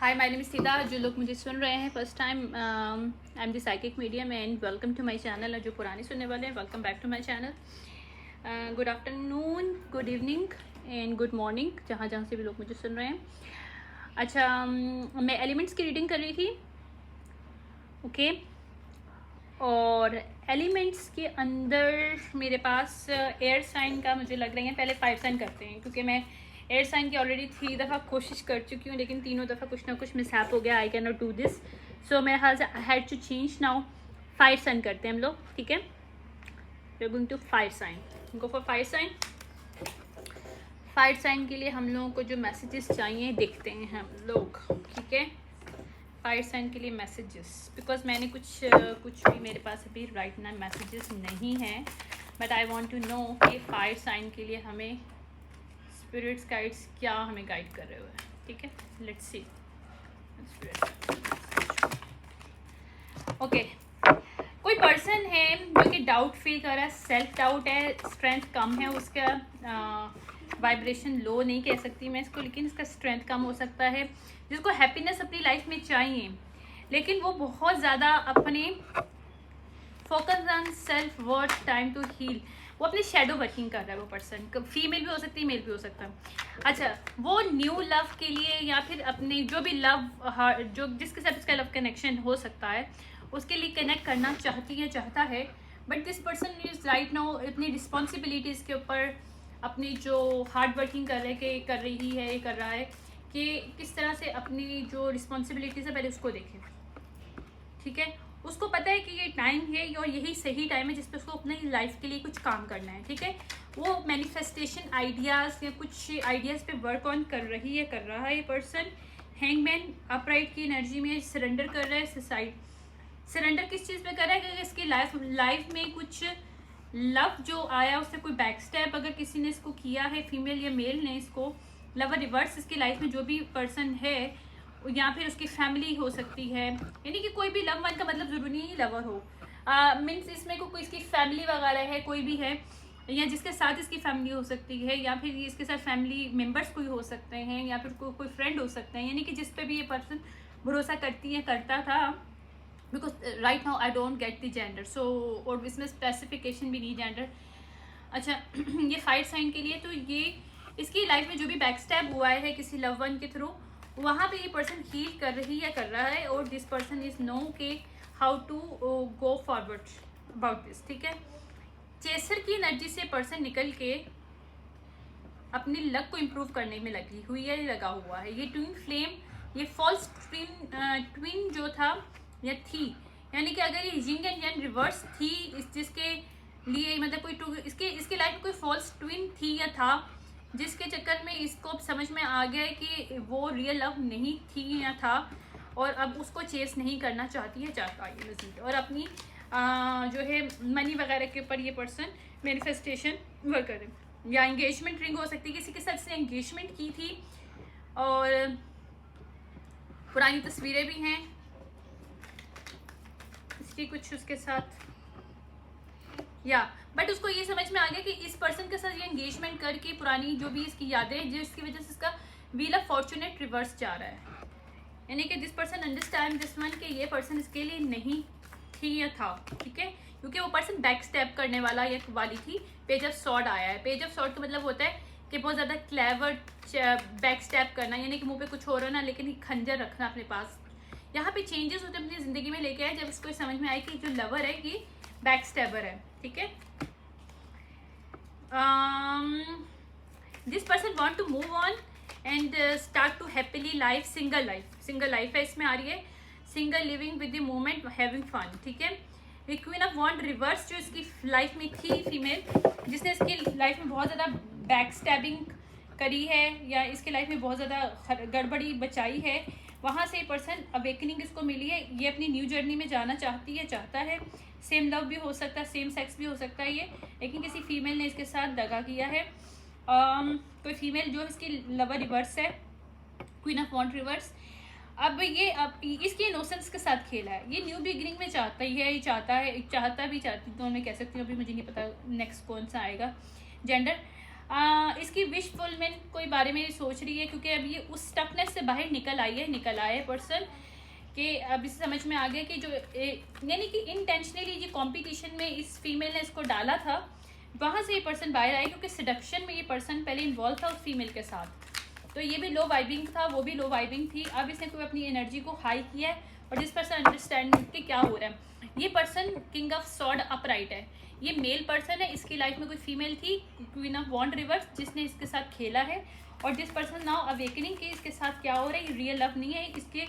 Hi my name is Sita. जो लोग मुझे सुन रहे हैं first time, I am the psychic medium and welcome to my channel. और जो पुराने सुनने वाले हैं, welcome back to my channel. Good afternoon, good evening and good morning, जहाँ जहाँ से भी लोग मुझे सुन रहे हैं। अच्छा, मैं एलिमेंट्स की रीडिंग कर रही थी, ओके। और एलिमेंट्स के अंदर मेरे पास एयर साइन का मुझे लग रही है। पहले 5 साइन करते हैं, क्योंकि मैं एयर साइन की ऑलरेडी 3 दफ़ा कोशिश कर चुकी हूँ, लेकिन तीनों दफ़ा कुछ ना कुछ मिसहैप हो गया। I can not do this, so मेरे ख्याल से I had to change now. 5 sign करते हैं हम लोग, ठीक है। We are going to 5 sign, go for 5 sign. 5 sign के लिए हम लोगों को जो मैसेजेस चाहिए देखते हैं हम लोग, ठीक है। 5 साइन के लिए मैसेजेस, बिकॉज मैंने कुछ भी मेरे पास अभी राइट ना मैसेजेस नहीं हैं, but I want to know कि 5 साइन के लिए हमें स्पिरिट्स गाइड्स क्या हमें गाइड कर रहे हुए हैं, ठीक है। Let's see. ओके, कोई पर्सन है जो कि डाउट फील कर रहा है, सेल्फ डाउट है, स्ट्रेंथ कम है उसका। वाइब्रेशन लो नहीं कह सकती मैं इसको, लेकिन इसका स्ट्रेंथ कम हो सकता है। जिसको हैप्पीनेस अपनी लाइफ में चाहिए, लेकिन वो बहुत ज़्यादा अपने focus on self worth, time to heal, वो अपने शेडो वर्किंग कर रहा है। वो पर्सन फीमेल भी हो सकती है, मेल भी हो सकता है। अच्छा, वो न्यू लव के लिए या फिर अपने जो भी लव, जो जिसके साथ उसका लव कनेक्शन हो सकता है, उसके लिए कनेक्ट करना चाहता है। But this person is right now अपनी रिस्पॉन्सिबिलिटीज़ के ऊपर, अपनी जो हार्ड वर्किंग कर रही है, ये कर रहा है कि किस तरह से अपनी जो रिस्पॉन्सिबिलिटीज़ है पहले उसको देखें, ठीक है। उसको पता है कि ये टाइम है और यही सही टाइम है जिस पर उसको अपनी लाइफ के लिए कुछ काम करना है, ठीक है। वो मैनिफेस्टेशन आइडियाज़ या कुछ आइडियाज़ पे वर्क ऑन कर रहा है ये पर्सन। हैंगमैन अपराइट की एनर्जी में सरेंडर कर रहा है। सुसाइड सरेंडर किस चीज़ पे कर रहा है कि इसकी लाइफ में कुछ लव जो आया उससे कोई बैक स्टेप अगर किसी ने इसको किया है, फीमेल या मेल ने इसको, लवर रिवर्स इसकी लाइफ में जो भी पर्सन है, या फिर उसकी फैमिली हो सकती है, यानी कि कोई भी लव वन का मतलब ज़रूरी नहीं लवर हो। मीन्स इसमें कोई इसकी फैमिली वगैरह है, कोई भी है, या जिसके साथ इसकी फैमिली हो सकती है, या फिर इसके साथ फैमिली मेम्बर्स कोई हो सकते हैं, या फिर कोई फ्रेंड हो सकते हैं, यानी कि जिस पे भी ये पर्सन भरोसा करता था। Because right now I don't get the gender, so और इसमें स्पेसिफिकेशन भी नहीं जेंडर। अच्छा ये 5 साइन के लिए तो ये इसकी लाइफ में जो भी बैक स्टेप हुआ है किसी लव वन के थ्रू, वहाँ पे ये पर्सन हील कर रहा है। और दिस पर्सन इज नो के how to go forward about this, ठीक है। चेसर की एनर्जी से पर्सन निकल के अपनी लक को इम्प्रूव करने में लगा हुआ है। ये ट्विन फ्लेम, ये फॉल्स ट्विन जो था या थी, यानी कि अगर ये यिंग एंड yang रिवर्स थी, जिसके लिए मतलब कोई इसके लाइफ में कोई फॉल्स ट्विन थी या था, जिसके चक्कर में इसको समझ में आ गया कि वो रियल लव नहीं थी या था, और अब उसको चेस नहीं करना चाहता है और अपनी जो है मनी वगैरह के ऊपर ये पर्सन मैनिफेस्टेशन वर्क करे। या एंगेजमेंट रिंग हो सकती है, किसी के साथ इसने एंगेजमेंट की थी और पुरानी तस्वीरें भी हैं इसकी कुछ उसके साथ, या बट उसको ये समझ में आ गया कि इस पर्सन के साथ ये एंगेजमेंट करके पुरानी जो भी इसकी यादें, जिसकी वजह से इसका व्हील ऑफ फॉर्चूनेट रिवर्स जा रहा है। यानी कि this person understand this one कि ये पर्सन इसके लिए नहीं थी या था, ठीक है, क्योंकि वो पर्सन बैक स्टेप करने वाली थी। पेज ऑफ सॉर्ड आया है। पेज ऑफ सॉर्ड का मतलब होता है कि बहुत ज़्यादा क्लेवर बैक स्टेप करना, यानी कि मुंह पे कुछ हो रहा ना, लेकिन खंजर रखना अपने पास। यहाँ पे चेंजेस होते अपनी ज़िंदगी में लेके आए जब इसको समझ में आए कि जो लवर है ये बैक स्टेपर है, ठीक है। This person want to move on and start to happily life. Single life है इसमें आ रही है। Single living with the moment, having fun, ठीक है। क्वीन ऑफ वॉन्ड रिवर्स जो इसकी लाइफ में थी फीमेल, जिसने इसकी लाइफ में बहुत ज़्यादा बैक स्टैबिंग करी है या इसके लाइफ में बहुत ज़्यादा गड़बड़ी बचाई है, वहाँ से पर्सन अवेकनिंग इसको मिली है। ये अपनी न्यू जर्नी में जाना चाहता है। सेम लव भी हो सकता है, सेम सेक्स भी हो सकता है ये, लेकिन किसी फीमेल ने इसके साथ दगा किया है। कोई फीमेल जो इसकी लवर रिवर्स है, क्वीन ऑफ वॉन्ड रिवर्स। अब इसकी इनोसेंस के साथ खेला है। ये न्यू बिगिनिंग में चाहता भी दोनों में कह सकती हूँ, अभी मुझे नहीं पता नेक्स्ट कौन सा आएगा जेंडर। इसकी विश फुलमेंट कोई बारे में सोच रही है, क्योंकि अब ये उस स्टकनेस से बाहर निकल आया है पर्सन कि अब इसे समझ में आ गया कि जो यानी कि इनटेंशनली ये कंपटीशन में इस फीमेल ने इसको डाला था, वहाँ से ये पर्सन बाहर आया, क्योंकि सिडक्शन में ये पर्सन पहले इन्वॉल्व था उस फीमेल के साथ। तो ये भी लो वाइबिंग था, वो भी लो वाइबिंग थी। अब इसने कोई अपनी एनर्जी को हाई किया है और जिस पर्सन अंडरस्टैंड कि क्या हो रहा है। ये person king of sword upright है, ये मेल पर्सन है। इसकी लाइफ में कोई फीमेल थी, क्वीन ऑफ वॉन्ड रिवर्स, जिसने इसके साथ खेला है। और जिस पर्सन नाउ अवेकनिंग के इसके साथ क्या हो रहा है, ये रियल लव नहीं है इसके।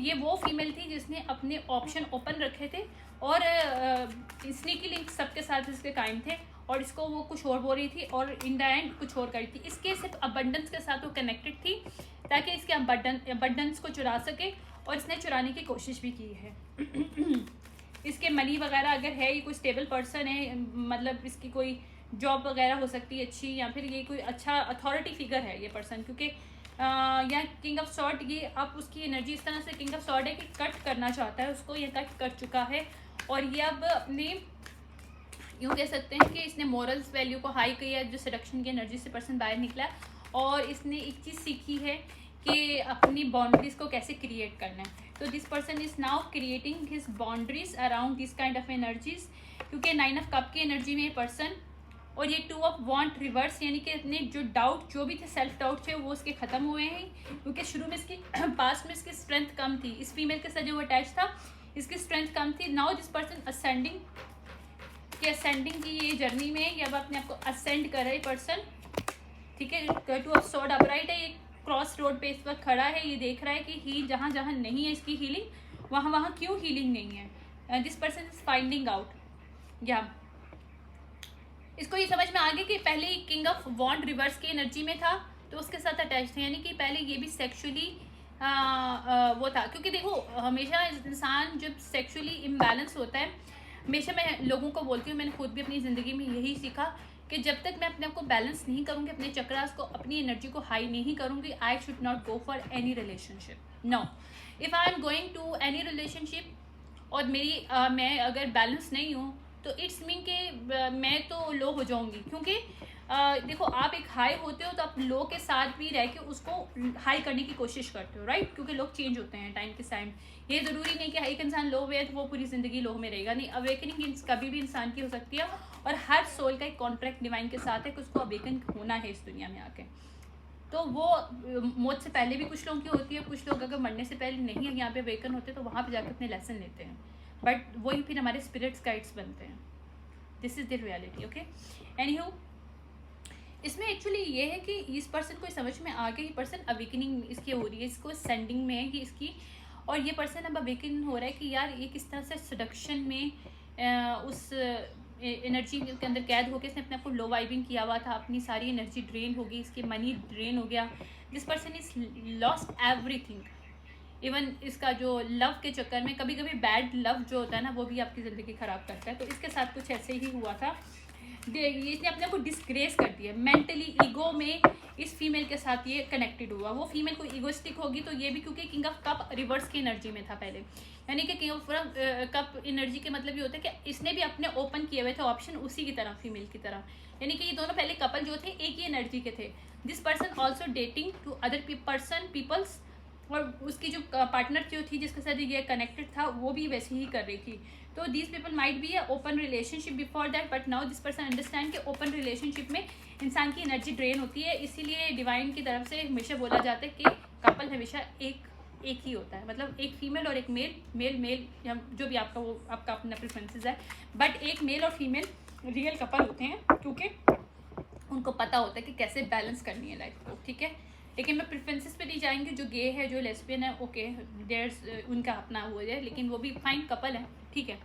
ये वो फीमेल थी जिसने अपने ऑप्शन ओपन रखे थे और स्नीकी लिंक सबके साथ इसके कायम थे, और इसको वो कुछ और बोल रही थी और इन द एंड कुछ और करी थी। इसके सिर्फ अबंडेंस के साथ वो कनेक्टेड थी ताकि इसके अबंडेंस को चुरा सके, और इसने चुराने की कोशिश भी की है। इसके मनी वगैरह अगर है, ये कोई स्टेबल पर्सन है, मतलब इसकी कोई जॉब वगैरह हो सकती है अच्छी, या फिर ये कोई अच्छा अथॉरिटी फिगर है ये पर्सन, क्योंकि या किंग ऑफ सॉर्ड, ये अब उसकी एनर्जी इस तरह से किंग ऑफ सॉर्ड है कि कट करना चाहता है उसको, ये कट कर चुका है। और ये अब अपने यूँ कह सकते हैं कि इसने मॉरल्स वैल्यू को हाई किया, जो सिडक्शन की एनर्जी से पर्सन बाहर निकला, और इसने एक चीज़ सीखी है कि अपनी बाउंड्रीज को कैसे क्रिएट करना है। तो this person is now creating his boundaries around this kind of energies, क्योंकि 9 ऑफ कप की एनर्जी में ये पर्सन, और ये 2 ऑफ वॉन्ट रिवर्स, यानी कि अपने जो डाउट जो भी थे, सेल्फ डाउट थे, वो उसके ख़त्म हुए हैं, क्योंकि शुरू में इसकी पास में इसकी स्ट्रेंथ कम थी, इस फीमेल के साथ जो वो अटैच था इसकी स्ट्रेंथ कम थी। नाउ दिस पर्सन असेंडिंग की ये जर्नी में, या अब अपने आप को असेंड कर रहे पर्सन, ठीक है। 2 ऑफ सॉर्ड अपराइट है, ये क्रॉस रोड पे इस वक्त खड़ा है, ये देख रहा है कि जहाँ जहाँ नहीं है इसकी हीलिंग, वहाँ क्यों हीलिंग नहीं है। This person is finding out, या इसको ये समझ में आ गया कि पहले ही किंग ऑफ वॉन्ड रिवर्स की एनर्जी में था तो उसके साथ अटैच थे, यानी कि पहले ये भी सेक्सुअली वो था। क्योंकि देखो हमेशा इंसान जब सेक्सुअली इम्बैलेंस होता है, हमेशा मैं लोगों को बोलती हूँ, मैंने खुद भी अपनी ज़िंदगी में यही सीखा कि जब तक मैं अपने आप को बैलेंस नहीं करूँगी, अपने चक्रास को, अपनी एनर्जी को हाई नहीं करूँगी, I should not go for any relationship. No, if I am going to any relationship और मैं अगर बैलेंस नहीं हूँ, तो इट्स मीन कि मैं तो लो हो जाऊंगी। क्योंकि देखो आप एक हाई होते हो तो आप लो के साथ भी रह के उसको हाई करने की कोशिश करते हो, राइट। क्योंकि लोग चेंज होते हैं टाइम के टाइम, ये ज़रूरी नहीं कि एक इंसान लो हुआ है तो वो पूरी ज़िंदगी लो में रहेगा, नहीं। अवेकनिंग कभी भी इंसान की हो सकती है, और हर सोल का एक कॉन्ट्रैक्ट डिवाइन के साथ है कि उसको अवेकन होना है इस दुनिया में आके। तो वो मौत से पहले भी कुछ लोगों की होती है, कुछ लोग अगर मरने से पहले नहीं यहाँ पे अवेकन होते तो वहाँ पे जाकर अपने लेसन लेते हैं, बट वही फिर हमारे स्पिरिट्स गाइड्स बनते हैं। This is the reality, okay. Anyhow इसमें एक्चुअली ये है कि इस पर्सन को समझ में आ गया, ये पर्सन अवेकनिंग इसकी हो रही है, इसको सेंडिंग में है कि इसकी, और ये पर्सन अब अवेकन हो रहा है कि यार ये किस तरह से सडक्शन में उस एनर्जी के अंदर कैद होकर इसने अपने आप को लो वाइबिंग किया हुआ था, अपनी सारी एनर्जी ड्रेन हो गई, इसकी मनी ड्रेन हो गया। This person is lost everything, even इसका जो लव के चक्कर में, कभी कभी बैड लव जो होता है ना, वो भी आपकी ज़िंदगी ख़राब करता है। तो इसके साथ कुछ ऐसे ही हुआ था, इसने अपने को डिस्ग्रेस कर दिया मेंटली, ईगो में इस फीमेल के साथ ये कनेक्टेड हुआ। वो फीमेल को ईगोस्टिक होगी तो ये भी, क्योंकि किंग ऑफ कप रिवर्स की एनर्जी में था पहले, यानी कि किंग ऑफ कप एनर्जी के मतलब ये होता है कि इसने भी अपने ओपन किए हुए थे ऑप्शन उसी की तरह, फीमेल की तरह, यानी कि ये दोनों पहले कपल जो थे एक ही एनर्जी के थे। This person also dating to other peoples, और उसकी जो पार्टनर जो थी जिसके साथ ये कनेक्टेड था वो भी वैसे ही कर रही थी। तो these people might be a open relationship before that, but now this person understand कि ओपन रिलेशनशिप में इंसान की एनर्जी ड्रेन होती है। इसीलिए डिवाइन की तरफ से हमेशा बोला जाता है कि कपल हमेशा एक ही होता है, मतलब एक फीमेल और एक मेल या जो भी आपका अपना प्रेफरेंसेस है, बट एक मेल और फीमेल रियल कपल होते हैं, क्योंकि उनको पता होता है कि कैसे बैलेंस करनी है लाइफ को, ठीक है। लेकिन मैं प्रेफरेंसेस पे नहीं जाएंगे, जो गे है, जो लेस्बियन है, ओके देयर्स उनका अपना वो है, लेकिन वो भी फाइन कपल है, ठीक है,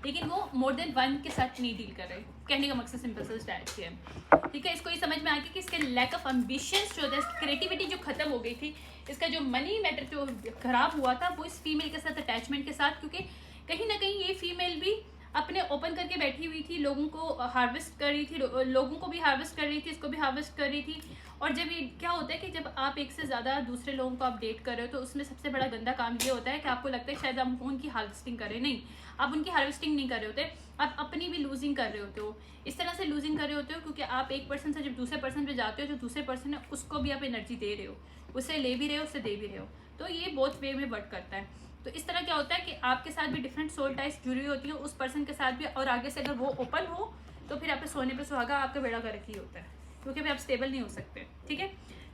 लेकिन वो मोर देन वन के साथ नहीं डील कर रहे। कहने का मकसद सिंपल सा स्टाइल है, ठीक है। इसको ये समझ में आ गया कि इसके लैक ऑफ एम्बिशंस जो था, क्रिएटिविटी जो खत्म हो गई थी, इसका जो मनी मैटर जो खराब हुआ था वो इस फीमेल के साथ अटैचमेंट के साथ, क्योंकि कहीं ना कहीं ये फीमेल भी अपने ओपन करके बैठी हुई थी, लोगों को हार्वेस्ट कर रही थी, लोगों को भी हार्वेस्ट कर रही थी, इसको भी हार्वेस्ट कर रही थी। और जब ये क्या होता है कि जब आप एक से ज़्यादा दूसरे लोगों को अपडेट कर रहे हो तो उसमें सबसे बड़ा गंदा काम ये होता है कि आपको लगता है शायद हम उनकी हार्वेस्टिंग करें। नहीं, आप उनकी हार्वेस्टिंग नहीं कर रहे होते, आप अपनी भी लूजिंग कर रहे होते हो। इस तरह से लूजिंग कर रहे होते हो क्योंकि आप एक पर्सन से जब दूसरे पर्सन पे जाते हो, जो दूसरे पर्सन है उसको भी आप एनर्जी दे रहे हो, उससे ले भी रहे हो, उससे दे भी रहे हो। तो ये बोथ वे में वर्क करता है। तो इस तरह क्या होता है कि आपके साथ भी डिफरेंट सोल टाइप्स जुड़ी होती हैं, उस पर्सन के साथ भी, और आगे से अगर वो ओपन हो तो फिर आपके सोने पे सुहागा, आपका बेड़ा गर्क ही होता है, क्योंकि फिर आप स्टेबल नहीं हो सकते। ठीक है,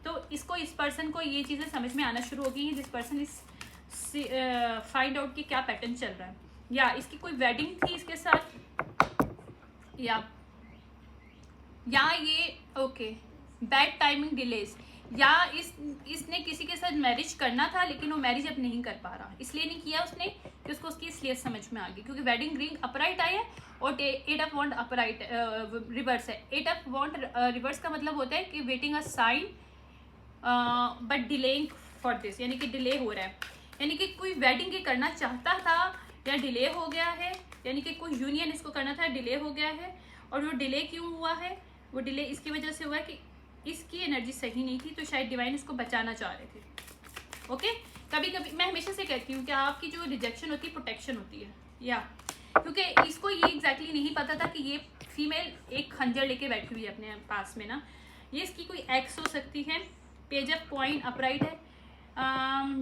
तो इसको, इस पर्सन को ये चीज़ें समझ में आना शुरू हो गई हैं, जिस पर्सन इस फाइंड आउट कि क्या पैटर्न चल रहा है, या इसकी कोई वेडिंग थी इसके साथ, या ये ओके बैड टाइमिंग डिलेज, या इसने किसी के साथ मैरिज करना था लेकिन वो मैरिज अब नहीं कर पा रहा, इसलिए नहीं किया उसने कि उसको उसकी इसलिए समझ में आ गई, क्योंकि वेडिंग रिंग अपराइट आई है और 8 ऑफ वॉन्ड अपराइट रिवर्स है। 8 ऑफ वॉन्ड रिवर्स का मतलब होता है कि waiting a sign but delaying for this, यानी कि डिले हो रहा है, यानी कि कोई वेडिंग ये करना चाहता था या डिले हो गया है, यानी कि कोई यूनियन इसको करना था, डिले हो गया है। और वो डिले क्यों हुआ है, वो डिले इसकी वजह से हुआ है कि इसकी एनर्जी सही नहीं थी, तो शायद डिवाइन इसको बचाना चाह रहे थे। ओके, कभी कभी मैं हमेशा से कहती हूँ कि आपकी जो रिजेक्शन होती है प्रोटेक्शन होती है, या क्योंकि इसको ये एग्जैक्टली नहीं पता था कि ये फीमेल एक खंजर लेके बैठी हुई है अपने पास में ना, ये इसकी कोई एक्स हो सकती है। पेज ऑफ कॉइन अपराइट है।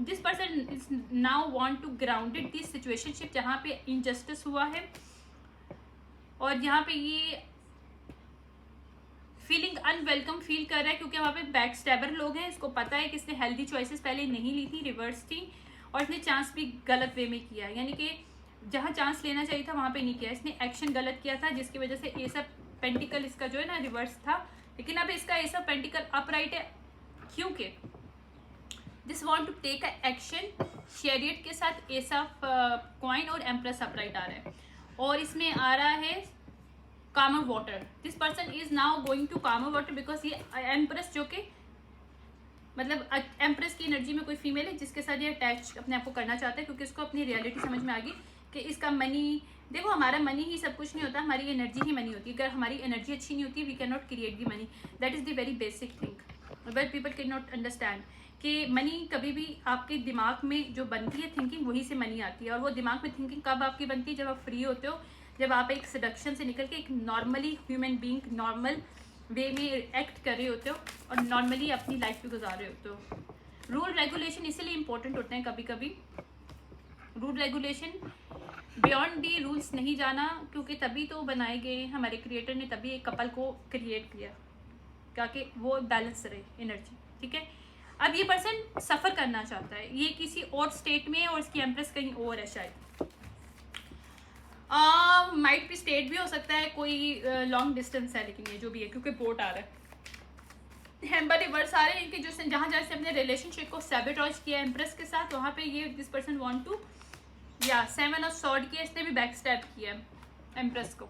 This person is now want to grounded this situationship जहाँ पे इनजस्टिस हुआ है, और यहाँ पे ये फीलिंग अनवेलकम फील कर रहा है, क्योंकि वहाँ पे बैक स्टैबर लोग हैं, इसको पता है कि इसने हेल्दी चॉइसेस पहले नहीं ली थी, रिवर्स थी, और इसने चांस भी गलत वे में किया, यानी कि जहाँ चांस लेना चाहिए था वहाँ पे नहीं किया, इसने एक्शन गलत किया था, जिसकी वजह से एस ऑफ पेंटिकल इसका जो है ना रिवर्स था, लेकिन अब इसका एस ऑफ पेंटिकल अपराइट है, क्योंकि this want to take a action. Chariot के साथ एस ऑफ कॉइन और एम्प्रेस अपराइट आ रहा है, और इसमें आ रहा है calmer water. This person is now going to calmer water because ये एम्प्रेस, जो कि मतलब एम्प्रेस की एनर्जी में कोई फीमेल है जिसके साथ ये अटैच अपने आप को करना चाहता है, क्योंकि इसको अपनी रियलिटी समझ में आ गई कि इसका मनी, देखो हमारा मनी ही सब कुछ नहीं होता, हमारी एनर्जी ही मनी होती है। अगर हमारी एनर्जी अच्छी नहीं होती, we can not create the money, that is the very basic thing, but people can not understand कि मनी कभी भी आपके दिमाग में जो बनती है थिंकिंग, वही से मनी आती है। और वो दिमाग में थिंकिंग कब आपकी बनती है, जब आप फ्री होते हो, जब आप एक सडक्शन से निकल के एक normally human being normal way में एक्ट कर रहे होते हो और नॉर्मली अपनी लाइफ भी गुजार रहे होते हो। रूल रेगुलेशन इसलिए इंपॉर्टेंट होते हैं, कभी कभी rule regulation beyond the rules नहीं जाना, क्योंकि तभी तो बनाए गए, हमारे क्रिएटर ने तभी एक कपल को क्रिएट किया ताकि वो बैलेंस रहे एनर्जी। ठीक है, अब ये पर्सन सफ़र करना चाहता है, ये किसी और स्टेट में है और इसकी एम्प्रेस कहीं और है, शायद माइट भी स्टेट भी हो सकता है, कोई लॉन्ग डिस्टेंस है, लेकिन ये जो भी है, क्योंकि पोर्ट आ रहा है, हेम्बर रिवर्स आ रहे हैं कि जो जहाँ जहाँ से अपने रिलेशनशिप को सैबोटेज किया एम्प्रेस के साथ, वहाँ पे ये दिस पर्सन वांट टू, या 7 ऑफ सॉर्ड किया, इसने भी बैक स्टैप किया एम्प्रेस को,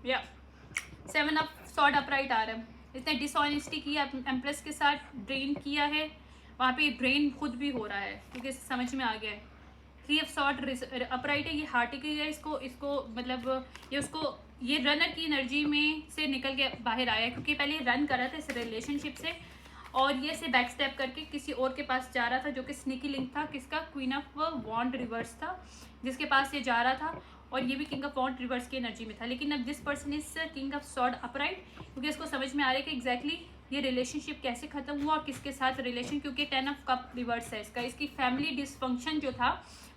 या 7 ऑफ सॉर्ड अपराइट आ रहा है, इसने डिसऑनेस्टी किया एम्प्रेस के साथ, ड्रेन किया है, वहाँ पे ड्रेन खुद भी हो रहा है क्योंकि समझ में आ गया है। 3 ऑफ सॉर्ड अपराइट है, ये हार्ट की है, इसको मतलब ये उसको, ये रनर की एनर्जी में से निकल के बाहर आया, क्योंकि पहले रन कर रहा था इस रिलेशनशिप से, और ये से बैक स्टेप करके किसी और के पास जा रहा था, जो कि स्निकी लिंक था, किसका, क्वीन ऑफ वॉन्ड रिवर्स था, जिसके पास ये जा रहा था, और ये भी किंग ऑफ वॉन्ड रिवर्स की एनर्जी में था। लेकिन अब this person is king of sword upright, क्योंकि इसको समझ में आ रहा है कि एग्जैक्टली ये रिलेशनशिप कैसे खत्म हुआ और किसके साथ रिलेशन, क्योंकि 10 ऑफ कप रिवर्स है इसका, इसकी फैमिली डिसफंक्शन जो था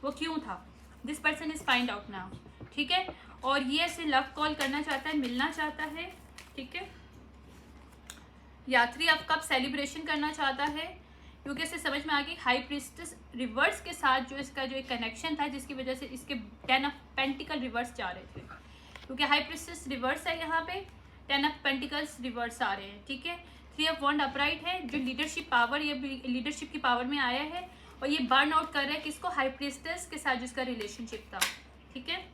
वो क्यों था, this person is find out now. ठीक है, और ये ऐसे लव कॉल करना चाहता है, मिलना चाहता है। ठीक है, या 3 ऑफ कप सेलिब्रेशन करना चाहता है, क्योंकि इसे समझ में आ गई हाई प्रीस्टेस रिवर्स के साथ जो इसका जो एक कनेक्शन था, जिसकी वजह से इसके 10 ऑफ पेंटिकल रिवर्स जा रहे थे, क्योंकि हाई प्रीस्टेस रिवर्स है, यहाँ पे 10 ऑफ पेंटिकल्स रिवर्स आ रहे हैं। ठीक है, 3 ऑफ वॉन्ड अपराइट है, जो लीडरशिप पावर, ये लीडरशिप की पावर में आया है, और ये बर्न आउट कर रहा है किसको, हाई प्रीस्टेस के साथ जिसका रिलेशनशिप था। ठीक है,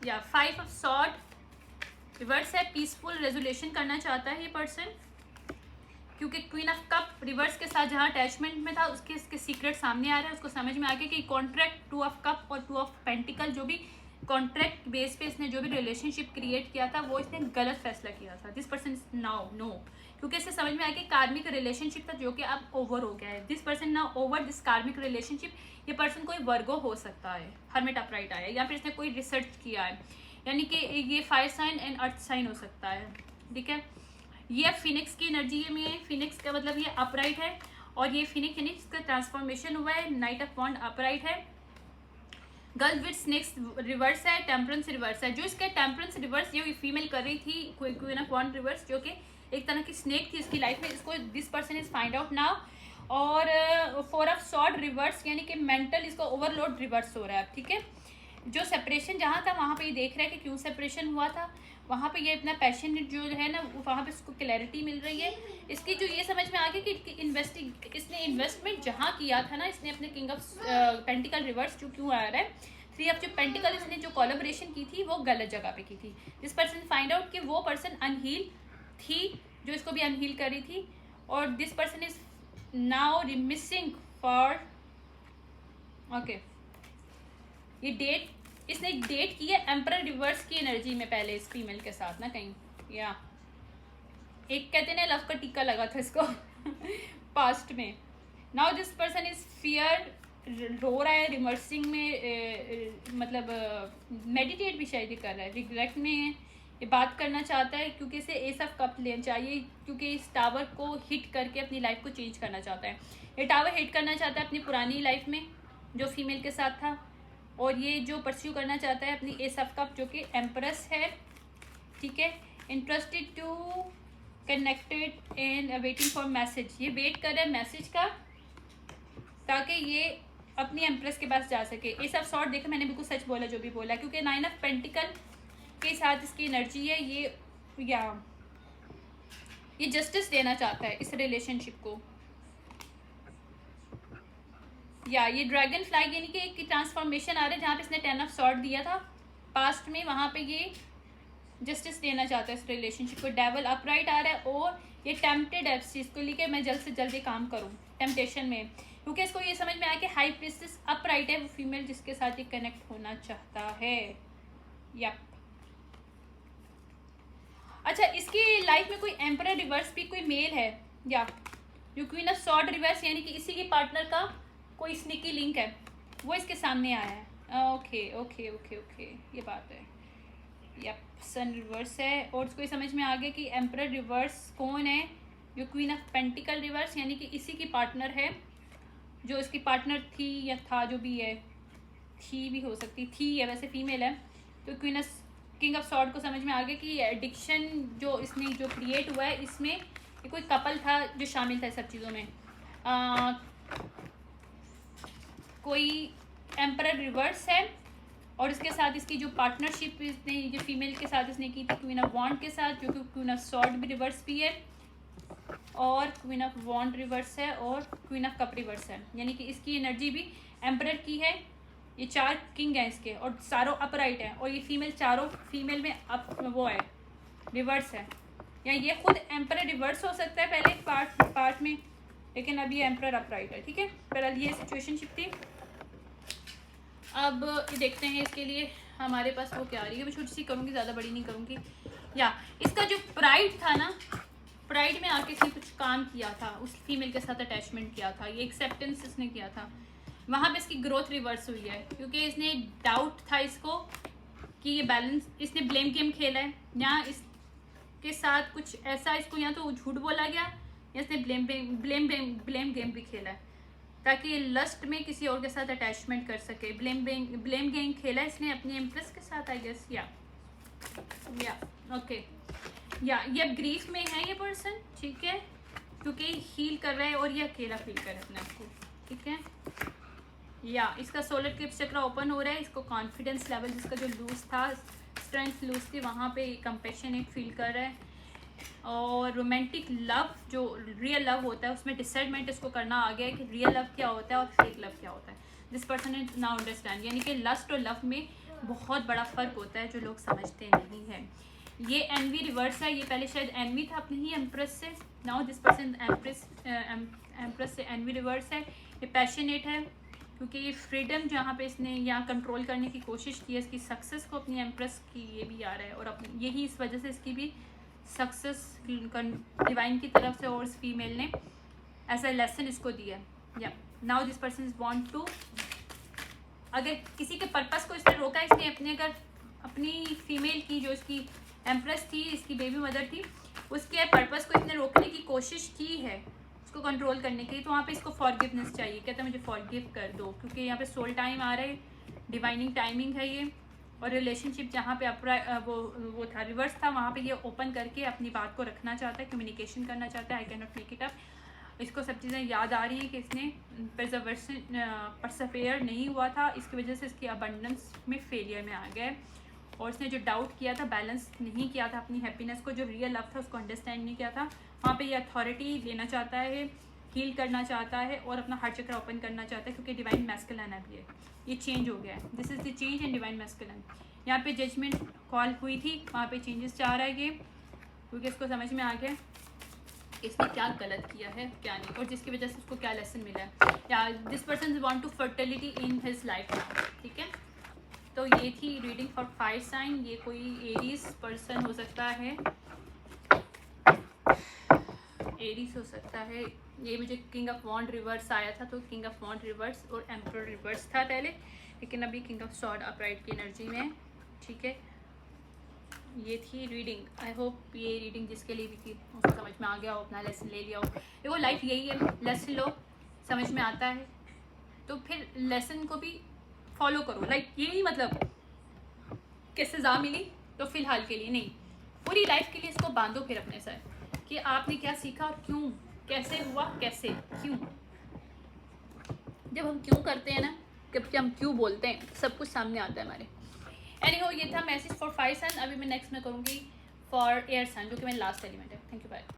या 5 ऑफ सॉर्ड रिवर्स है, पीसफुल रेजोल्यूशन करना चाहता है ये पर्सन, क्योंकि क्वीन ऑफ कप रिवर्स के साथ जहाँ अटैचमेंट में था, उसके सीक्रेट सामने आ रहा है, उसको समझ में आ गया कि कॉन्ट्रैक्ट 2 ऑफ कप और 2 ऑफ पेंटिकल जो भी कॉन्ट्रैक्ट बेस पे इसने जो भी रिलेशनशिप क्रिएट किया था वो इसने गलत फैसला किया था। This person is now no, क्योंकि इससे समझ में आया कि कार्मिक रिलेशनशिप था जो कि अब ओवर हो गया है। This person now over this कार्मिक रिलेशनशिप। ये पर्सन कोई वर्गो हो सकता है, हर्मिट अपराइट आया, या फिर इसने कोई रिसर्च किया है, यानी कि ये fire sign and earth sign हो सकता है। ठीक है, ये फिनिक्स की एनर्जी में है। फिनिक्स का मतलब ये अपराइट है, और ये फिनिक्स यानी इसका ट्रांसफॉर्मेशन हुआ है। नाइट ऑफ वॉन्ड अपराइट है। गर्ल विद स्नेक्स रिवर्स है। टेम्परेंस रिवर्स है। जो इसका टेम्परेंस रिवर्स ये फीमेल कर रही थी, क्वीन ऑफ वॉन्ड रिवर्स, जो कि एक तरह की स्नेक थी इसकी लाइफ में, इसको this person is find out now. और फोर ऑफ सॉर्ड रिवर्स, यानी कि मेंटल इसको ओवरलोड रिवर्स हो रहा है। ठीक है, जो सेपरेशन जहाँ था वहाँ पे ये देख रहा है कि क्यों सेपरेशन हुआ था, वहाँ पे ये अपना पैशन जो है ना वहाँ पे इसको क्लैरिटी मिल रही है। इसकी जो ये समझ में आ गया कि इसने इन्वेस्टमेंट जहाँ किया था ना, इसने अपने किंग ऑफ पेंटिकल रिवर्स जो क्यों आ रहा है, थ्री ऑफ जो पेंटिकल, इसने जो कोलैबोरेशन की थी वो गलत जगह पे की थी। दिस पर्सन फाइंड आउट कि वो पर्सन अनहील थी जो इसको भी अनहील कर रही थी, और this person is now missing for okay. ये डेट इसने डेट की है एम्परर रिवर्स की एनर्जी में पहले इस फीमेल के साथ ना कहीं, या एक कहते ना लव का टीका लगा था इसको पास्ट में। Now this person is fear, रो रहा है रिवर्सिंग में, मतलब मेडिटेट भी शायद कर रहा है, रिग्रेट में है, ये बात करना चाहता है क्योंकि इसे एस ऑफ कप लेना चाहिए, क्योंकि इस टावर को हिट करके अपनी लाइफ को चेंज करना चाहता है। ये टावर हिट करना चाहता है अपनी पुरानी लाइफ में जो फीमेल के साथ था, और ये जो परस्यू करना चाहता है अपनी एस ऑफ कप जो कि एम्प्रेस है। ठीक है, interested to connected and waiting for message, ये वेट कर रहा है मैसेज का ताकि ये अपनी एम्प्रेस के पास जा सके। एस ऑफ सॉर्ड देखो मैंने बिल्कुल सच बोला जो भी बोला, क्योंकि नाइन ऑफ पेंटिकल के साथ इसकी एनर्जी है। ये जस्टिस देना चाहता है इस रिलेशनशिप को, या ये ड्रैगन फ्लाई यानी कि एक ट्रांसफॉर्मेशन आ रहा है जहाँ पे इसने 10 ऑफ सॉर्ड दिया था पास्ट में, वहाँ पे ये जस्टिस देना चाहता है इस रिलेशनशिप को। डेवल अपराइट आ रहा है, और ये टेम्पटेड है इस चीज़ को लेकर मैं जल्द से जल्द काम करूँ टेम्पटेशन में, क्योंकि इसको ये समझ में आया कि हाई प्रिंसेस अपराइट है वो फीमेल जिसके साथ ये कनेक्ट होना चाहता है। यप, अच्छा, इसकी लाइफ में कोई एम्परर रिवर्स भी कोई मेल है, या जो क्वीन ऑफ सॉर्ड रिवर्स यानी कि इसी के पार्टनर का कोई स्निकी लिंक है वो इसके सामने आया है। ओके ओके ओके ओके, ये बात है। यप, सन रिवर्स है, और उसको ये समझ में आ गया कि एम्परर रिवर्स कौन है, जो क्वीन ऑफ पेंटिकल रिवर्स यानी कि इसी की पार्टनर है, जो इसकी पार्टनर थी या था, जो भी है, थी भी हो सकती थी है, वैसे फीमेल है। तो queen of king of sword को समझ में आ गया कि एडिक्शन जो इसने जो क्रिएट हुआ है इसमें ये कोई कपल था जो शामिल था सब चीज़ों में। कोई एम्परर रिवर्स है, और इसके साथ इसकी जो पार्टनरशिप इसने जो फीमेल के साथ इसने की थी क्वीन ऑफ वॉन्ड के साथ, जो कि क्वीन ऑफ सॉर्ड भी रिवर्स भी है, और क्वीन ऑफ वॉन्ड रिवर्स है, और क्वीन ऑफ कप रिवर्स है, यानी कि इसकी एनर्जी भी एम्परर की है। ये 4 किंग हैं इसके, और चारों अपराइट हैं, और ये फीमेल चारों फीमेल में वो है रिवर्स है, या ये खुद एम्परर रिवर्स हो सकता है पहले पार्ट में, लेकिन अभी एम्परर अपराइट है। ठीक है, फिलहाल ये सिचुएशनशिप थी। अब देखते हैं इसके लिए हमारे पास वो क्या आ रही है। मैं छोटी सी करूँगी, ज़्यादा बड़ी नहीं करूँगी। या इसका जो प्राइड था ना, प्राइड में आके इसने कुछ काम किया था, उस फीमेल के साथ अटैचमेंट किया था, ये एक्सेप्टेंस इसने किया था, वहाँ पे इसकी ग्रोथ रिवर्स हुई है, क्योंकि इसने डाउट था इसको कि ये बैलेंस, इसने ब्लेम गेम खेला है, या इसके साथ कुछ ऐसा इसको या तो झूठ बोला गया, या इसने ब्लेम गेम भी खेला है ताकि ये लस्ट में किसी और के साथ अटैचमेंट कर सके। ब्लेम गेम खेला इसने अपनी एम्प्रेस के साथ, आई गेस। या ओके, या ये अब ग्रीफ में है ये पर्सन, ठीक है, क्योंकि हील कर रहा है और ये अकेला फील कर रहा है अपने आप को। ठीक है, या इसका सोलर क्लिप्स चक्र ओपन हो रहा है, इसको कॉन्फिडेंस लेवल जिसका जो लूज था, स्ट्रेंथ लूज थी, वहाँ पे कंपैशन एक फील कर रहा है, और रोमांटिक लव जो रियल लव होता है उसमें डिसर्टमेंट इसको करना आ गया है कि रियल लव क्या होता है और फेक लव क्या होता है। This person is now understand, यानी कि लस्ट और लव में बहुत बड़ा फ़र्क होता है जो लोग समझते नहीं हैं। ये एनवी रिवर्स है, ये पहले शायद एनवी था अपनी ही एम्प्रेस से, नाउ दिस पर्सन एम्प्रेस से एनवी रिवर्स है। ये पैशनेट है, क्योंकि ये फ्रीडम जहाँ पे इसने यहाँ कंट्रोल करने की कोशिश की है, इसकी सक्सेस को अपनी एम्प्रेस की ये भी आ रहा है, और अपनी यही इस वजह से इसकी भी सक्सेस डिवाइन की तरफ से और इस फीमेल ने ऐसा लेसन इसको दिया। या now this person is want to, अगर किसी के पर्पस को इसने रोका, इसने अपने अगर अपनी फीमेल की जो इसकी एम्प्रेस थी, इसकी बेबी मदर थी, उसके पर्पस को इसने रोकने की कोशिश की है, उसको कंट्रोल करने के लिए, तो वहाँ पे इसको फॉरगिवनेस चाहिए। कहता है मुझे फॉरगिव कर दो, क्योंकि यहाँ पे सोल टाइम आ रहा है, डिवाइनिंग टाइमिंग है ये, और रिलेशनशिप जहाँ पे वो था रिवर्स था, वहाँ पे ये ओपन करके अपनी बात को रखना चाहता है, कम्युनिकेशन करना चाहता है। आई can not make it up, इसको सब चीज़ें याद आ रही है कि इसने परसफेयर नहीं हुआ था, इसकी वजह से इसकी अबंडेंस में फेलियर में आ गया है, और इसने जो डाउट किया था, बैलेंस नहीं किया था अपनी हैप्पीनेस को, जो रियल लव था उसको अंडरस्टैंड नहीं किया था, वहाँ पे ये अथॉरिटी लेना चाहता है, हील करना चाहता है, और अपना हार्ट चक्र ओपन करना चाहता है, क्योंकि डिवाइन मैस्कुलिन है भी है, ये चेंज हो गया है। This is the change in divine masculine. यहाँ पे जजमेंट कॉल हुई थी, वहाँ पे चेंजेस चाह रहा है ये, क्योंकि इसको समझ में आ गया इसने क्या गलत किया है क्या नहीं, और जिसकी वजह से उसको क्या लेसन मिला है। या this person want to fertility in his life now, ठीक है। तो ये थी रीडिंग फॉर फायर साइन। ये कोई एरीज पर्सन हो सकता है, एरीज हो सकता है। ये मुझे किंग ऑफ वॉन्ड रिवर्स आया था, तो किंग ऑफ वॉन्ड रिवर्स और एम्परर रिवर्स था पहले, लेकिन अभी किंग ऑफ सॉर्ड अपराइट की एनर्जी में, ठीक है। ये थी रीडिंग। आई होप ये रीडिंग जिसके लिए भी थी उसको समझ में आ गया हो, अपना लेसन ले लिया हो। देखो लाइफ यही है, लेसन लो, समझ में आता है तो फिर लेसन को भी फॉलो करो। लाइक ये नहीं मतलब कि सज़ा मिली तो फिलहाल के लिए नहीं, पूरी लाइफ के लिए इसको बांधो फिर अपने साथ कि आपने क्या सीखा और क्यों, कैसे हुआ, कैसे क्यों। जब हम क्यों करते हैं ना, जब हम क्यों बोलते हैं, सब कुछ सामने आता है हमारे। एनीहो ये था मैसेज फॉर फायर साइन। अभी मैं नेक्स्ट में करूँगी फॉर एयर साइन, जो कि मेरा लास्ट एलिमेंट है। Thank you, bye.